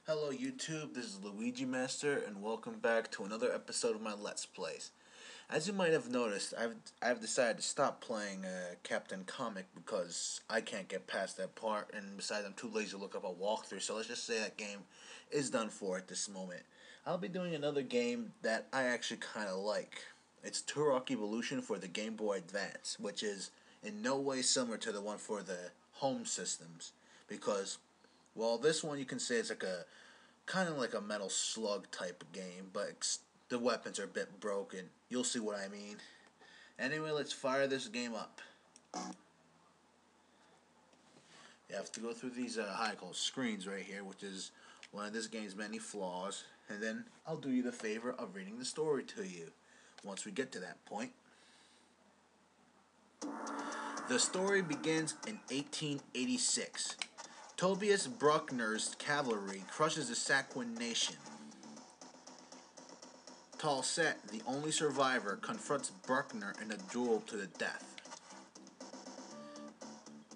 Hello YouTube, this is Luigi Master and welcome back to another episode of my Let's Plays. As you might have noticed, I've decided to stop playing Captain Comic because I can't get past that part, and besides I'm too lazy to look up a walkthrough, so let's just say that game is done for at this moment. I'll be doing another game that I actually kind of like. It's Turok Evolution for the Game Boy Advance, which is in no way similar to the one for the home systems, because well, this one you can say it's like a kind of like a Metal Slug type of game, but the weapons are a bit broken. You'll see what I mean. Anyway, let's fire this game up. You have to go through these screens right here, which is one of this game's many flaws, and then I'll do you the favor of reading the story to you once we get to that point. The story begins in 1886. Tobias Bruckner's cavalry crushes the Saquon nation. Talset, the only survivor, confronts Bruckner in a duel to the death.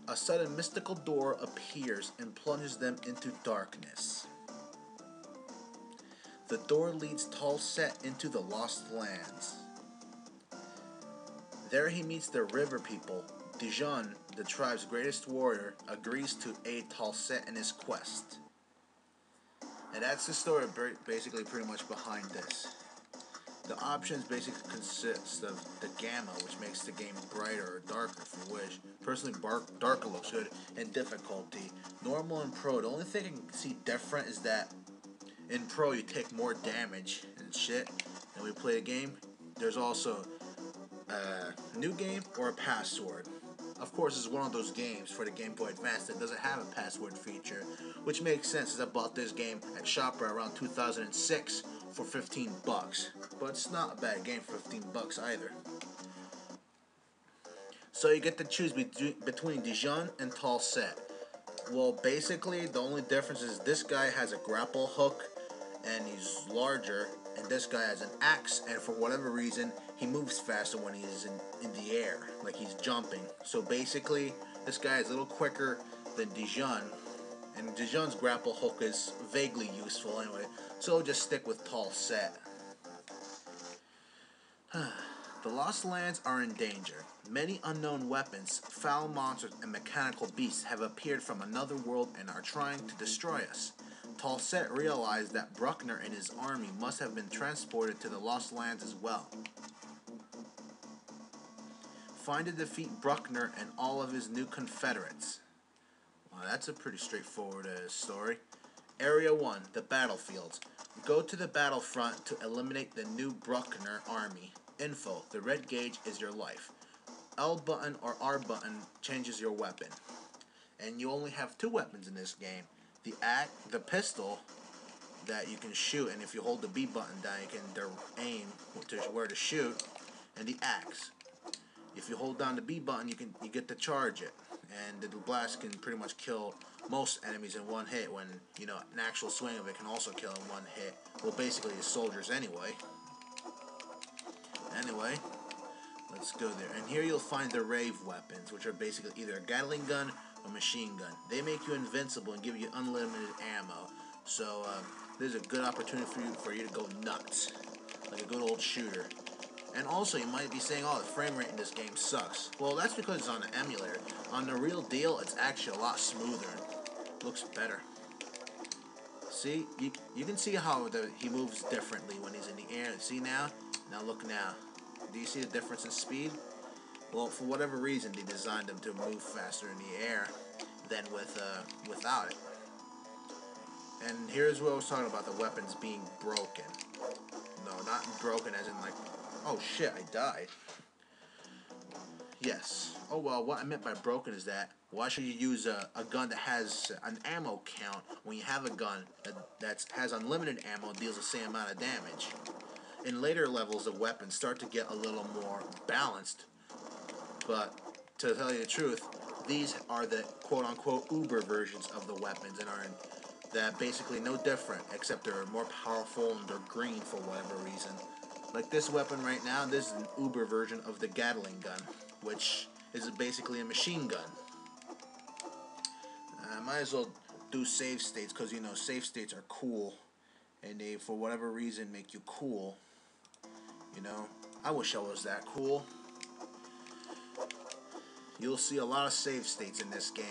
A sudden mystical door appears and plunges them into darkness. The door leads Talset into the Lost Lands. There he meets the river people. Dijon, the tribe's greatest warrior, agrees to aid Talset in his quest. And that's the story basically pretty much behind this. The options basically consist of the gamma, which makes the game brighter or darker if you wish. Personally, darker looks good, and difficulty. Normal and pro. The only thing I can see different is that in pro you take more damage and shit. And we play a game, there's also a new game or a password. Of course, it's one of those games for the Game Boy Advance that doesn't have a password feature, which makes sense as I bought this game at Shopper around 2006 for $15. But it's not a bad game for $15 either. So you get to choose between Dijon and Talset. Well, basically, the only difference is this guy has a grapple hook and he's larger, and this guy has an axe, and for whatever reason he moves faster when he's in the air, like he's jumping. So basically this guy is a little quicker than Dijon, and Dijon's grapple hook is vaguely useful anyway, so just stick with Talset. The Lost Lands are in danger. Many unknown weapons, foul monsters, and mechanical beasts have appeared from another world and are trying to destroy us. Talset realized that Bruckner and his army must have been transported to the Lost Lands as well. Find and defeat Bruckner and all of his new confederates. Well, that's a pretty straightforward story. Area 1, the battlefields. Go to the battlefront to eliminate the new Bruckner army. Info, the red gauge is your life. L button or R button changes your weapon. And you only have two weapons in this game. The pistol that you can shoot, and if you hold the B button down, you can aim to where to shoot, and the axe. If you hold down the B button, you get to charge it, and the blast can pretty much kill most enemies in one hit. When an actual swing of it can also kill in one hit. Well, basically the soldiers anyway. Anyway, let's go there. And here you'll find the rave weapons, which are basically either a Gatling gun or machine gun. They make you invincible and give you unlimited ammo. So there's a good opportunity for you to go nuts, like a good old shooter. And also, you might be saying, oh, the frame rate in this game sucks. Well, that's because it's on an emulator. On the real deal, it's actually a lot smoother. Looks better. See, you can see how he moves differently when he's in the air. See now? Now look now. Do you see the difference in speed? Well, for whatever reason, they designed him to move faster in the air than without it. And here's what I was talking about, the weapons being broken. No, not broken as in like, oh shit, I died. Yes. Oh well, what I meant by broken is that why should you use a gun that has an ammo count when you have a gun that has unlimited ammo and deals the same amount of damage? In later levels, the weapons start to get a little more balanced, but to tell you the truth, these are the quote-unquote Uber versions of the weapons and are that basically no different, except they're more powerful and they're green for whatever reason. Like this weapon right now, this is an Uber version of the Gatling gun, which is basically a machine gun. I might as well do save states because, you know, save states are cool. And they, for whatever reason, make you cool. You know, I wish I was that cool. You'll see a lot of save states in this game.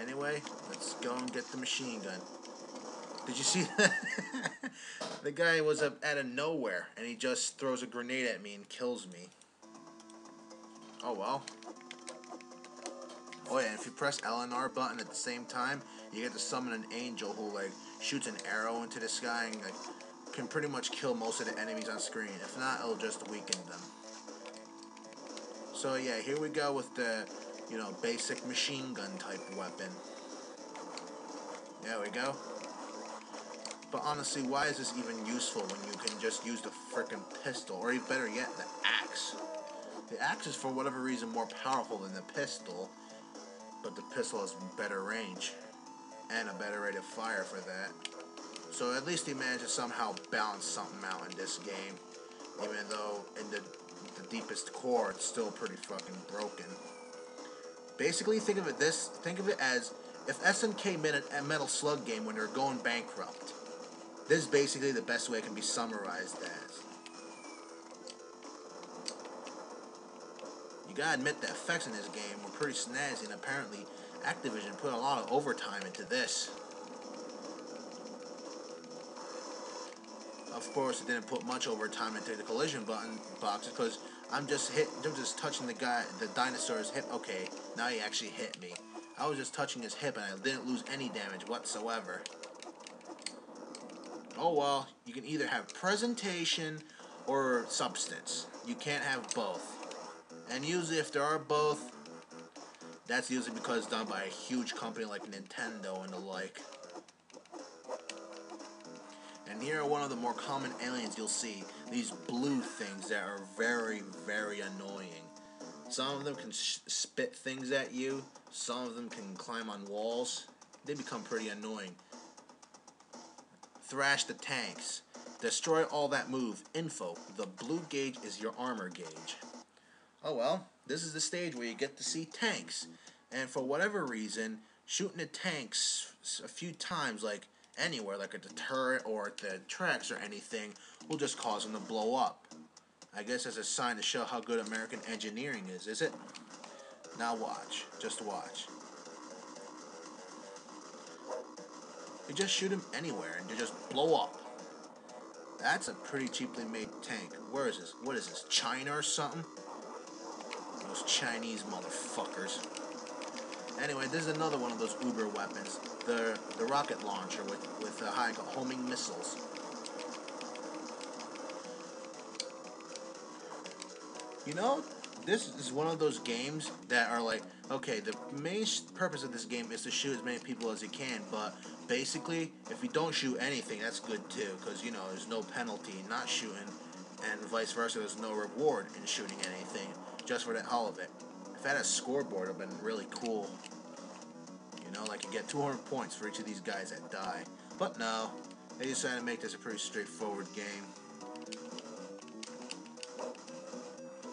Anyway, let's go and get the machine gun. Did you see that? The guy was up out of nowhere, and he just throws a grenade at me and kills me. Oh well. Oh yeah, and if you press L and R button at the same time, you get to summon an angel who like shoots an arrow into the sky and like can pretty much kill most of the enemies on screen. If not, it'll just weaken them. So yeah, here we go with the, you know, basic machine gun type weapon. There we go. But honestly, why is this even useful when you can just use the frickin' pistol, or even better yet, the axe? The axe is for whatever reason more powerful than the pistol, but the pistol has better range and a better rate of fire for that. So at least he managed to somehow balance something out in this game, even though in the deepest core it's still pretty fucking broken. Basically, think of it as if SNK made a Metal Slug game when they're going bankrupt. This is basically the best way it can be summarized as. You gotta admit the effects in this game were pretty snazzy, and apparently Activision put a lot of overtime into this. Of course, it didn't put much overtime into the collision button boxes because I'm just touching the dinosaur's hip. Okay, now he actually hit me. I was just touching his hip and I didn't lose any damage whatsoever. Oh well, you can either have presentation or substance. You can't have both. And usually if there are both, that's usually because it's done by a huge company like Nintendo and the like. And here are one of the more common aliens you'll see. These blue things that are very, very annoying. Some of them can spit things at you. Some of them can climb on walls. They become pretty annoying. Thrash the tanks. Destroy all that move. Info. The blue gauge is your armor gauge. Oh well, this is the stage where you get to see tanks. And for whatever reason, shooting at tanks a few times, like anywhere, like at the turret or at the tracks or anything, will just cause them to blow up. I guess as a sign to show how good American engineering is it? Now watch. Just watch. You just shoot them anywhere and they just blow up. That's a pretty cheaply made tank. Where is this? What is this? China or something? Those Chinese motherfuckers. Anyway, this is another one of those uber weapons. The rocket launcher with homing missiles. You know, this is one of those games that are like, okay, the main purpose of this game is to shoot as many people as you can, but basically, if you don't shoot anything, that's good too, because, you know, there's no penalty in not shooting, and vice versa, there's no reward in shooting anything, just for the hell of it. If I had a scoreboard, it would have been really cool. You know, like you get 200 points for each of these guys that die. But no, they decided to make this a pretty straightforward game.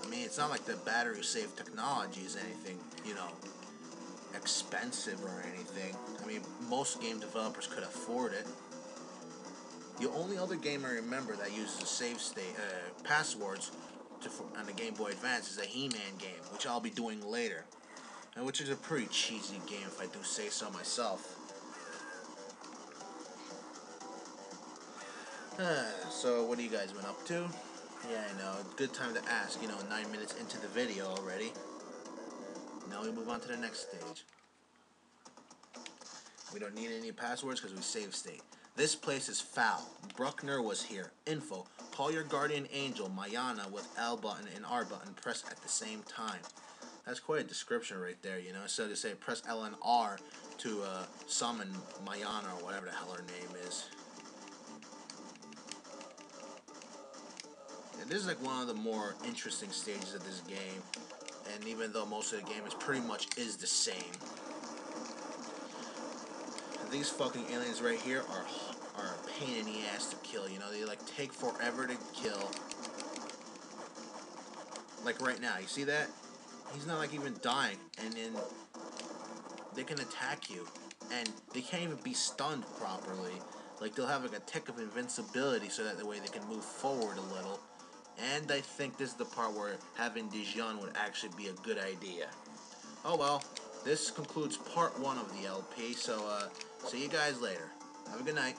I mean, it's not like the battery save technology is anything, you know, expensive or anything. I mean, most game developers could afford it. The only other game I remember that uses save state passwords on the Game Boy Advance is a He-Man game, which I'll be doing later, and which is a pretty cheesy game if I do say so myself. So what have you guys been up to? Yeah, I know. Good time to ask. You know, 9 minutes into the video already. Now we move on to the next stage. We don't need any passwords because we save state. This place is foul. Bruckner was here. Info. Call your guardian angel, Mayana, with L button and R button pressed at the same time. That's quite a description right there, you know. So to say press L and R to summon Mayana or whatever the hell her name is. And this is like one of the more interesting stages of this game. And even though most of the game is pretty much the same. These fucking aliens right here are a pain in the ass to kill, you know, they like take forever to kill. Like right now, you see that? He's not like even dying, and then they can attack you, and they can't even be stunned properly. Like, they'll have like a tick of invincibility so that the way they can move forward a little. And I think this is the part where having Dijon would actually be a good idea. Oh well, this concludes part 1 of the LP, so see you guys later. Have a good night.